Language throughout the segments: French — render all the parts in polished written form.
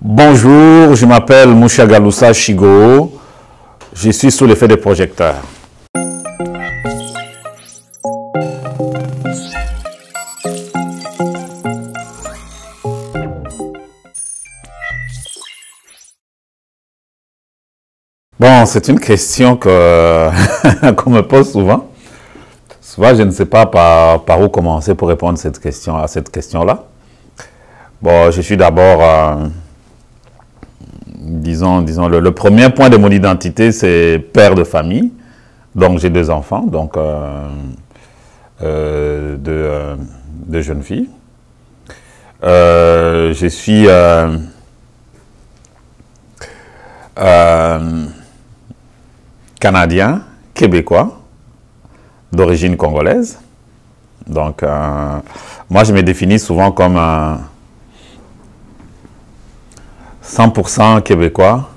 Bonjour, je m'appelle Mushagalusa Shigo. Je suis sous l'effet des projecteurs. Bon, c'est une question que qu'on me pose souvent. Souvent, je ne sais pas par où commencer pour répondre à cette question-là. Bon, je suis d'abord, disons le premier point de mon identité, c'est père de famille. Donc, j'ai 2 enfants, donc deux jeunes filles. Je suis canadien, québécois, d'origine congolaise. Donc, moi, je me définis souvent comme 100% québécois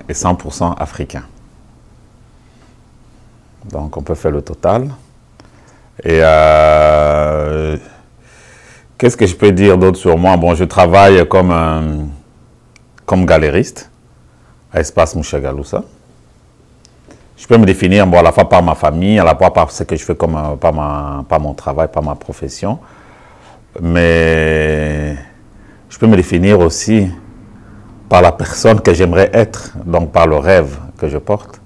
et 100% africain. Donc, on peut faire le total. Et qu'est-ce que je peux dire d'autre sur moi? Bon, je travaille comme galériste à Espace Mushagalusa. Je peux me définir à la fois par ma famille, à la fois par ce que je fais par mon travail, par ma profession. Mais je peux me définir aussi par la personne que j'aimerais être, donc par le rêve que je porte.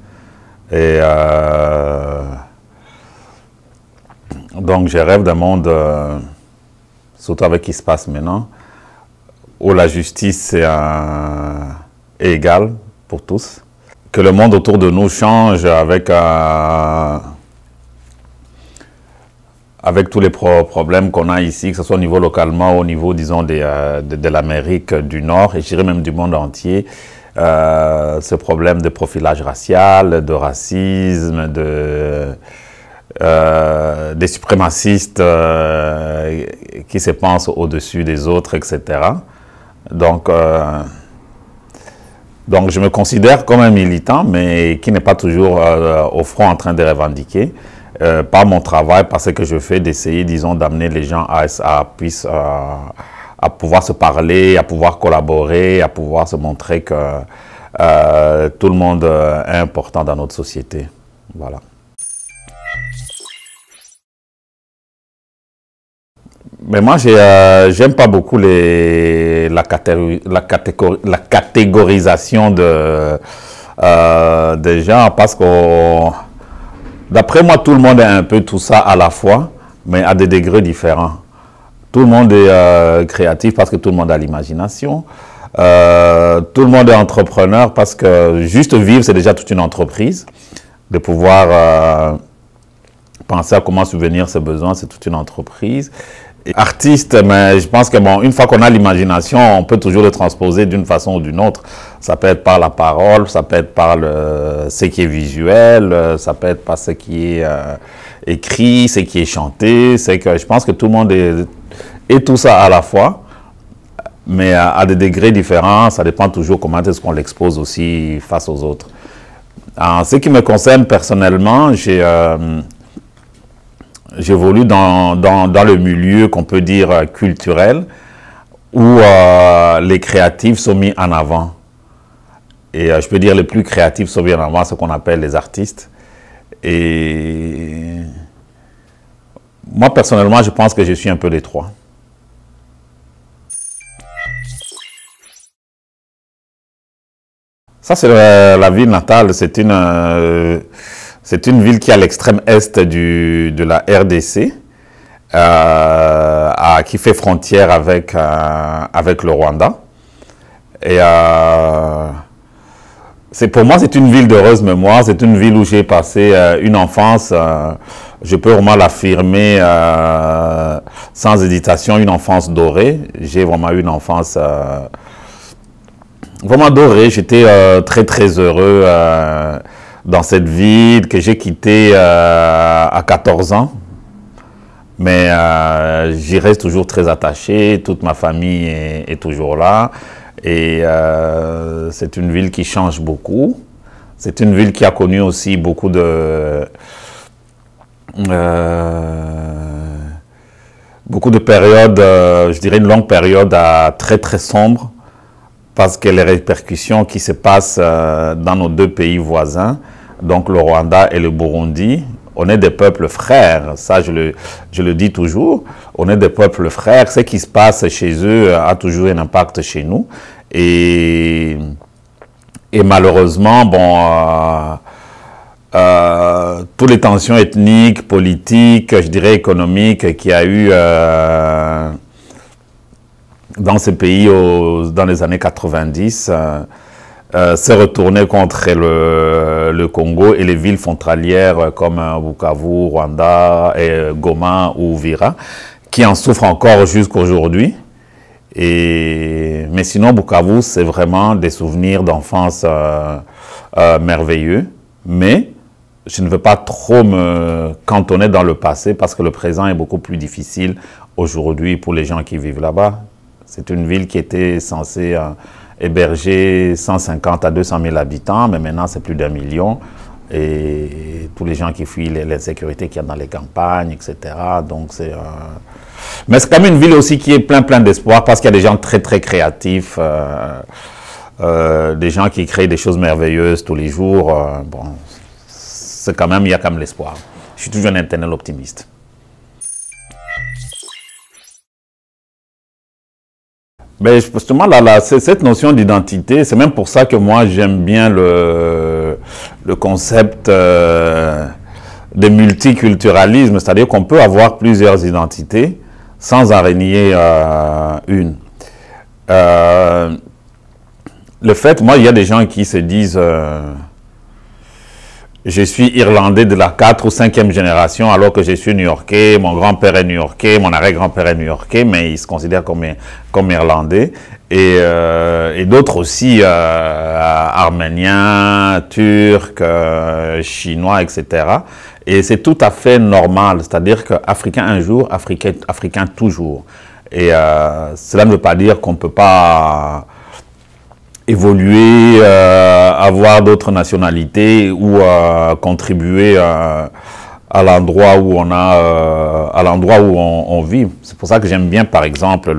Et donc je rêve d'un monde, surtout avec ce qui se passe maintenant, où la justice est égale pour tous. Que le monde autour de nous change avec tous les problèmes qu'on a ici, que ce soit au niveau localement, au niveau, disons, de l'Amérique du Nord, et je dirais même du monde entier, ce problème de profilage racial, de racisme, des suprémacistes qui se pensent au-dessus des autres, etc. Donc, je me considère comme un militant, mais qui n'est pas toujours au front en train de revendiquer, par mon travail, par ce que je fais, d'essayer, disons, d'amener les gens à pouvoir se parler, à pouvoir collaborer, à pouvoir se montrer que tout le monde est important dans notre société. Voilà. Mais moi, j'aime pas beaucoup la catégorisation des gens, parce que, d'après moi, tout le monde est un peu tout ça à la fois, mais à des degrés différents. Tout le monde est créatif parce que tout le monde a l'imagination. Tout le monde est entrepreneur parce que juste vivre, c'est déjà toute une entreprise. De pouvoir penser à comment subvenir ses besoins, c'est toute une entreprise. Artiste, mais je pense que bon, une fois qu'on a l'imagination, on peut toujours le transposer d'une façon ou d'une autre. Ça peut être par la parole, ça peut être par ce qui est visuel, ça peut être par ce qui est écrit, ce qui est chanté. C'est que je pense que tout le monde est tout ça à la fois, mais à des degrés différents. Ça dépend toujours comment est-ce qu'on l'expose aussi face aux autres. En ce qui me concerne personnellement, j'évolue dans le milieu qu'on peut dire culturel, où les créatifs sont mis en avant. Et je peux dire les plus créatifs sont mis en avant, ce qu'on appelle les artistes. Et moi, personnellement, je pense que je suis un peu des trois. Ça, c'est la ville natale. C'est une ville qui est à l'extrême est de la RDC, qui fait frontière avec le Rwanda. Et pour moi, c'est une ville d'heureuse mémoire. C'est une ville où j'ai passé une enfance, je peux vraiment l'affirmer sans hésitation, une enfance dorée. J'ai vraiment eu une enfance vraiment dorée. J'étais très très heureux dans cette ville que j'ai quittée à 14 ans. Mais j'y reste toujours très attaché, toute ma famille est toujours là. Et c'est une ville qui change beaucoup. C'est une ville qui a connu aussi beaucoup de périodes, je dirais une longue période très très sombre, parce que les répercussions qui se passent dans nos deux pays voisins, donc le Rwanda et le Burundi, on est des peuples frères, ça je le dis toujours, on est des peuples frères, ce qui se passe chez eux a toujours un impact chez nous, et malheureusement, bon, toutes les tensions ethniques, politiques, je dirais économiques qu'il y a eu dans ces pays dans les années 90, s'est retourné contre le Congo et les villes frontalières comme Bukavu, Rwanda, et Goma ou Uvira, qui en souffrent encore jusqu'à aujourd'hui. Mais sinon, Bukavu, c'est vraiment des souvenirs d'enfance merveilleux. Mais je ne veux pas trop me cantonner dans le passé parce que le présent est beaucoup plus difficile aujourd'hui pour les gens qui vivent là-bas. C'est une ville qui était censée héberger 150 à 200 000 habitants, mais maintenant c'est plus d'1 million. Et tous les gens qui fuient l'insécurité qu'il y a dans les campagnes, etc. Donc c'est... Mais c'est quand même une ville aussi qui est plein d'espoir parce qu'il y a des gens très créatifs, des gens qui créent des choses merveilleuses tous les jours. Bon, c'est quand même, il y a quand même l'espoir. Je suis toujours un éternel optimiste. Mais justement, cette notion d'identité, c'est même pour ça que moi j'aime bien le concept de multiculturalisme, c'est-à-dire qu'on peut avoir plusieurs identités sans en renier une. Le fait, moi, il y a des gens qui se disent je suis irlandais de la 4e ou 5e génération alors que je suis new-yorkais, mon grand-père est new-yorkais, mon arrière-grand-père est new-yorkais, mais ils se considèrent comme irlandais. Et d'autres aussi, arméniens, turcs, chinois, etc. Et c'est tout à fait normal, c'est-à-dire qu'Africain un jour, Africain toujours. Et cela ne veut pas dire qu'on ne peut pas évoluer, avoir d'autres nationalités ou contribuer à l'endroit où on vit. C'est pour ça que j'aime bien, par exemple,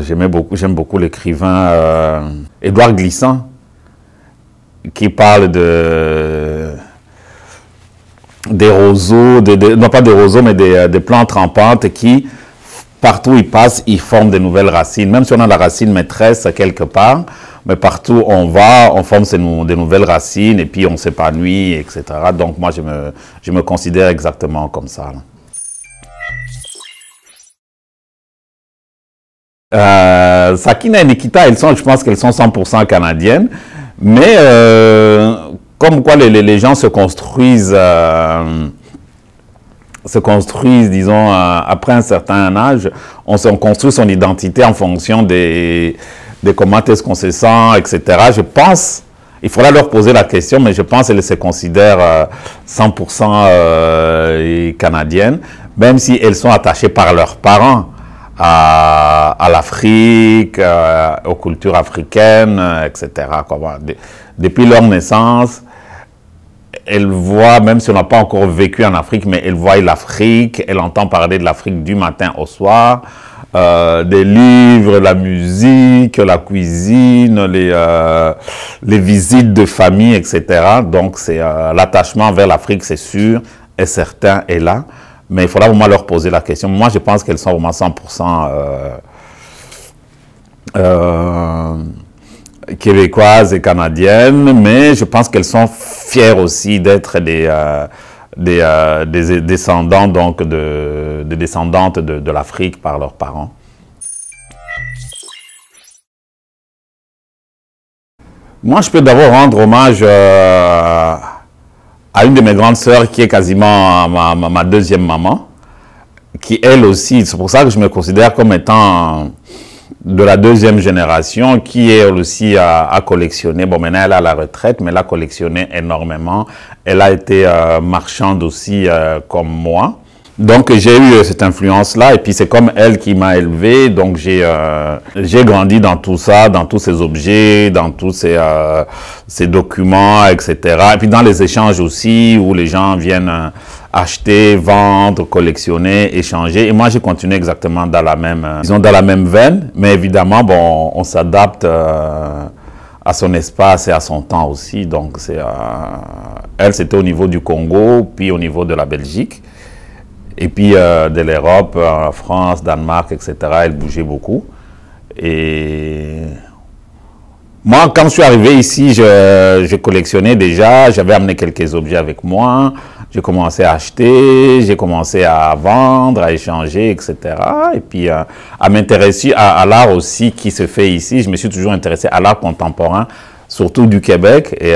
j'aime beaucoup l'écrivain Édouard Glissant, qui parle des roseaux, non pas des roseaux, mais des plantes rampantes qui, partout où ils passent, ils forment de nouvelles racines. Même si on a la racine maîtresse quelque part, mais partout où on va, on forme de nouvelles racines et puis on s'épanouit, etc. Donc moi, je me considère exactement comme ça. Sakina et Nikita, je pense qu'elles sont 100% canadiennes, mais comme quoi les gens se construisent, disons, après un certain âge, on construit son identité en fonction de comment est-ce qu'on se sent, etc. Je pense, il faudra leur poser la question, mais je pense qu'elles se considèrent 100% canadiennes, même si elles sont attachées par leurs parents à l'Afrique, aux cultures africaines, etc. Depuis leur naissance, elle voit, même si on n'a pas encore vécu en Afrique, mais elle voit l'Afrique, elle entend parler de l'Afrique du matin au soir, des livres, la musique, la cuisine, les visites de famille, etc. Donc l'attachement vers l'Afrique, c'est sûr et certain, est là. Mais il faudra vraiment leur poser la question. Moi, je pense qu'elles sont vraiment 100% québécoises et canadiennes, mais je pense qu'elles sont fières aussi d'être des descendants, donc des descendantes de l'Afrique par leurs parents. Moi, je peux d'abord rendre hommage à une de mes grandes sœurs qui est quasiment ma deuxième maman, qui elle aussi, c'est pour ça que je me considère comme étant de la deuxième génération, qui elle aussi a collectionné. Bon, maintenant elle est à la retraite, mais elle a collectionné énormément. Elle a été marchande aussi comme moi. Donc j'ai eu cette influence-là, et puis c'est comme elle qui m'a élevé, donc j'ai grandi dans tout ça, dans tous ces objets, dans tous ces documents, etc. Et puis dans les échanges aussi, où les gens viennent acheter, vendre, collectionner, échanger. Et moi j'ai continué exactement dans la même, disons dans la même veine, mais évidemment, bon, on s'adapte à son espace et à son temps aussi. Donc elle, c'était au niveau du Congo, puis au niveau de la Belgique. Et puis de l'Europe, France, Danemark, etc., elle bougeait beaucoup. Et moi, quand je suis arrivé ici, je collectionnais déjà, j'avais amené quelques objets avec moi, j'ai commencé à acheter, j'ai commencé à vendre, à échanger, etc. Et puis à m'intéresser à l'art aussi qui se fait ici. Je me suis toujours intéressé à l'art contemporain, surtout du Québec, et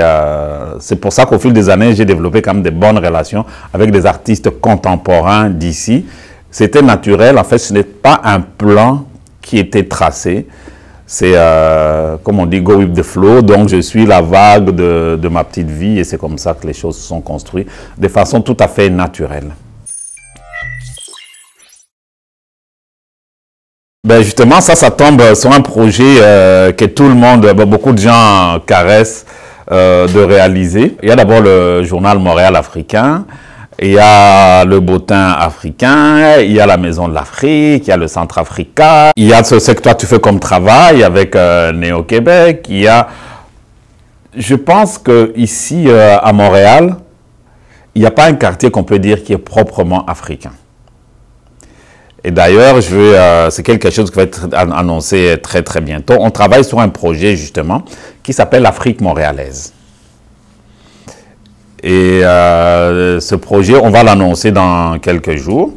c'est pour ça qu'au fil des années, j'ai développé quand même des bonnes relations avec des artistes contemporains d'ici. C'était naturel, en fait, ce n'est pas un plan qui était tracé, c'est, comme on dit, go with the flow, donc je suis la vague de ma petite vie, et c'est comme ça que les choses se sont construites, de façon tout à fait naturelle. Ben justement, ça tombe sur un projet que tout le monde, beaucoup de gens caressent de réaliser. Il y a d'abord le journal Montréal africain, il y a le Bottin africain, il y a la Maison de l'Afrique, il y a le Centre Africa, il y a ce que toi tu fais comme travail avec Néo-Québec, il y a... Je pense qu'ici à Montréal, il n'y a pas un quartier qu'on peut dire qui est proprement africain. Et d'ailleurs, c'est quelque chose qui va être annoncé très très bientôt. On travaille sur un projet justement qui s'appelle l'Afrique montréalaise. Et ce projet, on va l'annoncer dans quelques jours.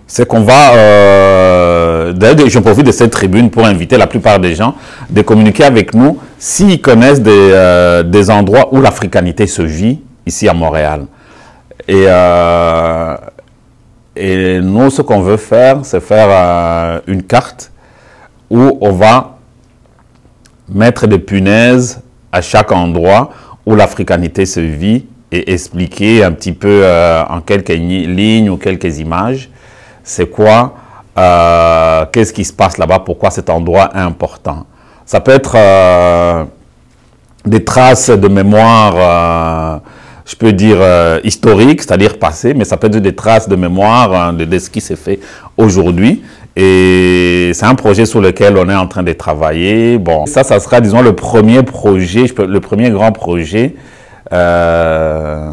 C'est qu'on va... D'ailleurs, je profite de cette tribune pour inviter la plupart des gens de communiquer avec nous s'ils connaissent des endroits où l'africanité se vit ici à Montréal. Et nous, ce qu'on veut faire, c'est faire une carte où on va mettre des punaises à chaque endroit où l'africanité se vit et expliquer un petit peu en quelques lignes ou quelques images, c'est quoi, qu'est-ce qui se passe là-bas, pourquoi cet endroit est important. Ça peut être des traces de mémoire je peux dire historique, c'est-à-dire passé, mais ça peut être des traces de mémoire de ce qui s'est fait aujourd'hui. Et c'est un projet sur lequel on est en train de travailler. Bon, ça sera, disons, le premier projet, le premier grand projet de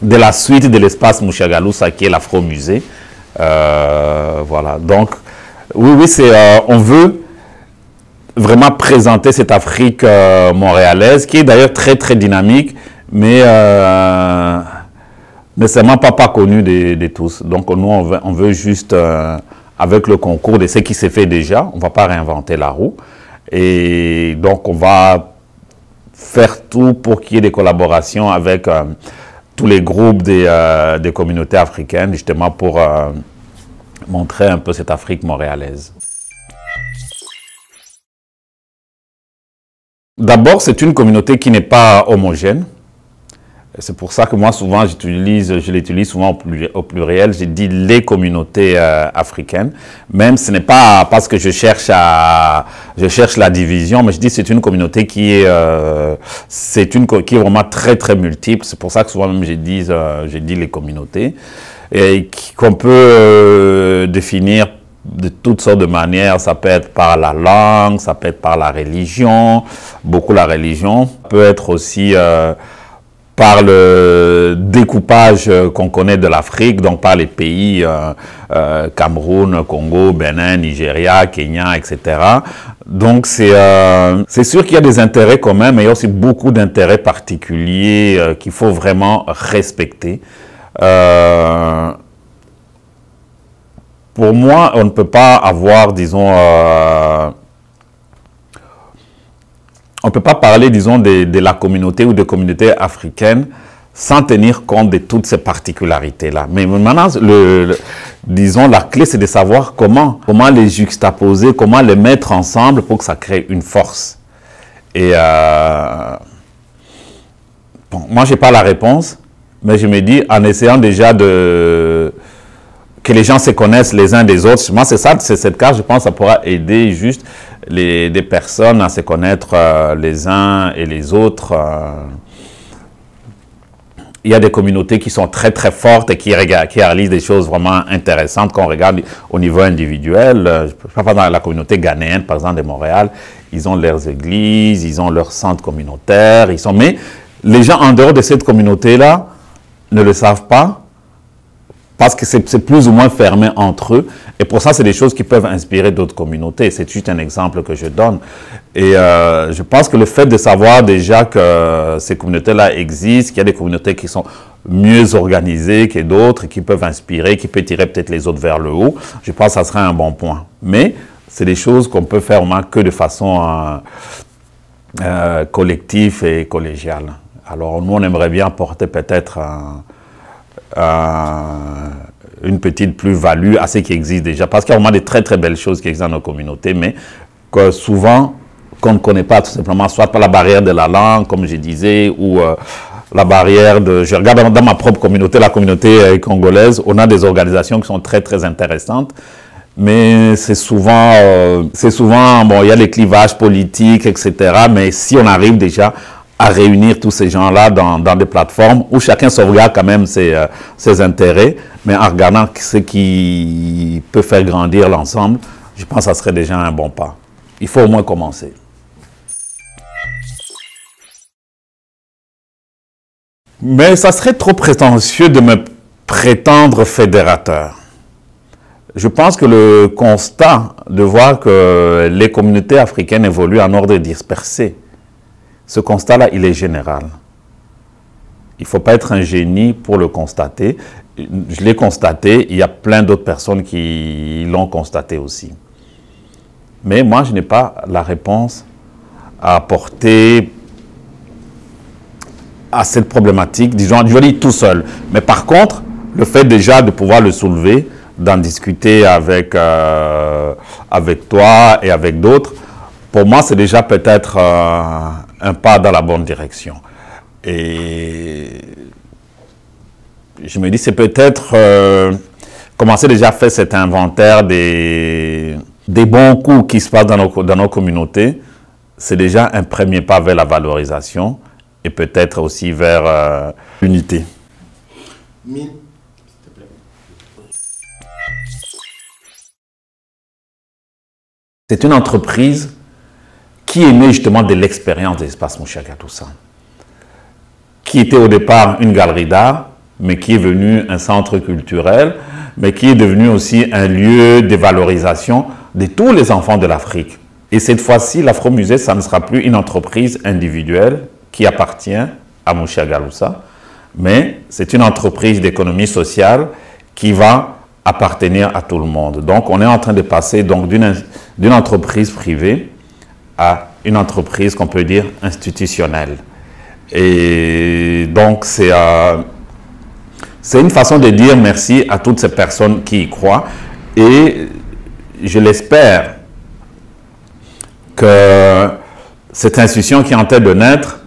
la suite de l'espace Mushagalusa, qui est l'Afro-Musée. Voilà, donc, oui, on veut vraiment présenter cette Afrique montréalaise, qui est d'ailleurs très, très dynamique, mais nécessairement pas connu de tous. Donc nous, on veut juste, avec le concours de ce qui s'est fait déjà, on ne va pas réinventer la roue. Et donc on va faire tout pour qu'il y ait des collaborations avec tous les groupes des communautés africaines, justement pour montrer un peu cette Afrique montréalaise. D'abord, c'est une communauté qui n'est pas homogène. C'est pour ça que moi, souvent, je l'utilise souvent au pluriel. J'ai dit les communautés africaines. Même ce n'est pas parce que je cherche la division, mais je dis c'est une communauté qui est vraiment très très multiple. C'est pour ça que souvent même j'ai dit les communautés et qu'on peut définir de toutes sortes de manières. Ça peut être par la langue, ça peut être par la religion, beaucoup la religion. Ça peut être aussi par le découpage qu'on connaît de l'Afrique, donc par les pays Cameroun, Congo, Bénin, Nigeria, Kenya, etc. Donc c'est sûr qu'il y a des intérêts communs, mais il y a aussi beaucoup d'intérêts particuliers qu'il faut vraiment respecter. Pour moi, on ne peut pas avoir, disons, on ne peut pas parler, disons, de la communauté ou des communautés africaines sans tenir compte de toutes ces particularités-là. Mais maintenant, disons, la clé, c'est de savoir comment les juxtaposer, comment les mettre ensemble pour que ça crée une force. Et bon, moi, je n'ai pas la réponse, Mais je me dis, en essayant déjà de que les gens se connaissent les uns des autres, moi c'est ça, c'est cette carte, je pense, ça pourra aider juste des personnes à se connaître les uns et les autres. Il y a des communautés qui sont très très fortes et qui réalisent des choses vraiment intéressantes quand on regarde au niveau individuel. Je sais pas, dans la communauté ghanéenne, par exemple, de Montréal, ils ont leurs églises, ils ont leurs centres communautaires, mais les gens en dehors de cette communauté-là ne le savent pas parce que c'est plus ou moins fermé entre eux. Et pour ça, c'est des choses qui peuvent inspirer d'autres communautés. C'est juste un exemple que je donne. Et je pense que le fait de savoir déjà que ces communautés-là existent, qu'il y a des communautés qui sont mieux organisées que d'autres, qui peuvent inspirer, qui peuvent tirer peut-être les autres vers le haut, je pense que ça serait un bon point. Mais c'est des choses qu'on peut faire que de façon collective et collégiale. Alors nous, on aimerait bien apporter peut-être une petite plus-value à ce qui existe déjà. Parce qu'il y a vraiment des très très belles choses qui existent dans nos communautés, mais que souvent, qu'on ne connaît pas tout simplement, soit par la barrière de la langue, comme je disais, ou la barrière de... Je regarde dans ma propre communauté, la communauté congolaise, on a des organisations qui sont très très intéressantes, mais c'est souvent, bon, il y a les clivages politiques, etc., mais si on arrive déjà à réunir tous ces gens-là dans des plateformes où chacun sauvegarde quand même ses intérêts, mais en regardant ce qui peut faire grandir l'ensemble, je pense que ça serait déjà un bon pas. Il faut au moins commencer. Mais ça serait trop prétentieux de me prétendre fédérateur. Je pense que le constat de voir que les communautés africaines évoluent en ordre dispersé, ce constat-là, il est général. Il ne faut pas être un génie pour le constater. Je l'ai constaté, il y a plein d'autres personnes qui l'ont constaté aussi. Mais moi, je n'ai pas la réponse à apporter à cette problématique, disons, je dis tout seul. Mais par contre, le fait déjà de pouvoir le soulever, d'en discuter avec toi et avec d'autres, pour moi, c'est déjà peut-être un pas dans la bonne direction. Et je me dis, c'est peut-être commencer déjà à faire cet inventaire des bons coups qui se passent dans nos communautés. C'est déjà un premier pas vers la valorisation et peut-être aussi vers l'unité. C'est une entreprise qui est née justement de l'expérience de l'Espace Mushaka, tout ça. Qui était au départ une galerie d'art, mais qui est devenu un centre culturel, mais qui est devenu aussi un lieu de valorisation de tous les enfants de l'Afrique. Et cette fois-ci, l'Afro-Musée, ça ne sera plus une entreprise individuelle qui appartient à Mouché Galoussa, mais c'est une entreprise d'économie sociale qui va appartenir à tout le monde. Donc, on est en train de passer d'une entreprise privée à une entreprise qu'on peut dire institutionnelle. Et donc, c'est une façon de dire merci à toutes ces personnes qui y croient. Et je l'espère que cette institution qui est en train de naître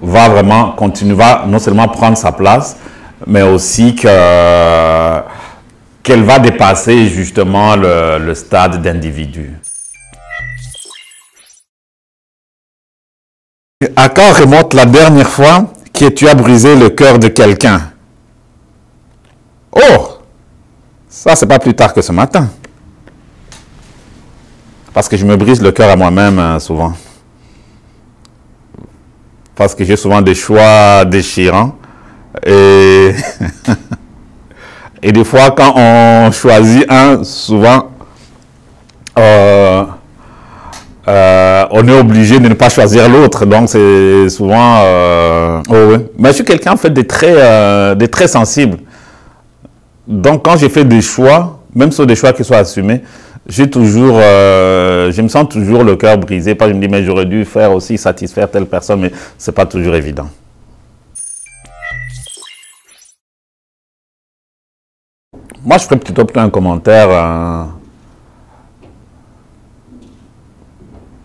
va vraiment continuer, va non seulement prendre sa place, mais aussi qu'elle va dépasser justement le stade d'individu. À quand remonte la dernière fois que tu as brisé le cœur de quelqu'un? Oh, ça c'est pas plus tard que ce matin. Parce que je me brise le cœur à moi-même souvent. Parce que j'ai souvent des choix déchirants. Et, et des fois, quand on choisit un, souvent, on est obligé de ne pas choisir l'autre. Donc, c'est souvent... oh oui. Mais je suis quelqu'un, en fait, de très sensible. Donc, quand j'ai fait des choix, même sur des choix qui soient assumés, je me sens toujours le cœur brisé. Parce que je me dis, mais j'aurais dû faire aussi satisfaire telle personne, mais ce n'est pas toujours évident. Moi, je ferais plutôt un commentaire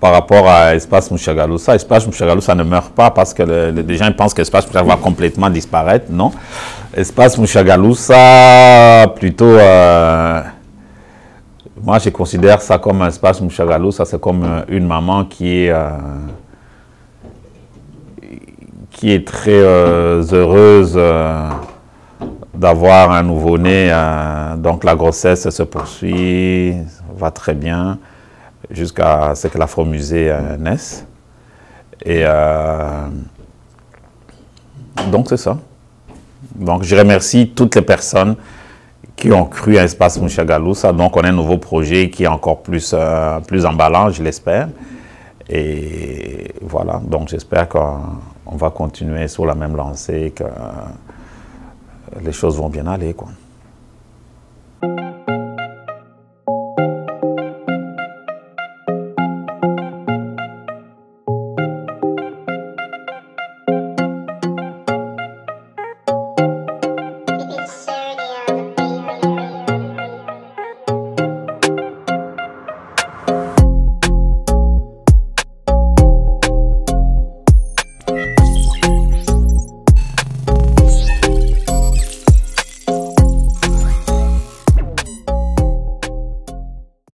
par rapport à Espace Mushagalusa. Espace Mushagalusa ne meurt pas parce que les gens pensent que Espace Mushagalusa va complètement disparaître. Non. Espace Mushagalusa, plutôt, moi je considère ça comme un Espace Mushagalusa, c'est comme une maman qui est très heureuse d'avoir un nouveau-né. Donc la grossesse se poursuit, va très bien, jusqu'à ce que l'Afro-Musée naisse. Et donc c'est ça. Donc je remercie toutes les personnes qui ont cru à Espace Mushagalusa. Donc on a un nouveau projet qui est encore plus emballant, je l'espère. Et voilà, donc j'espère qu'on va continuer sur la même lancée, que les choses vont bien aller, quoi.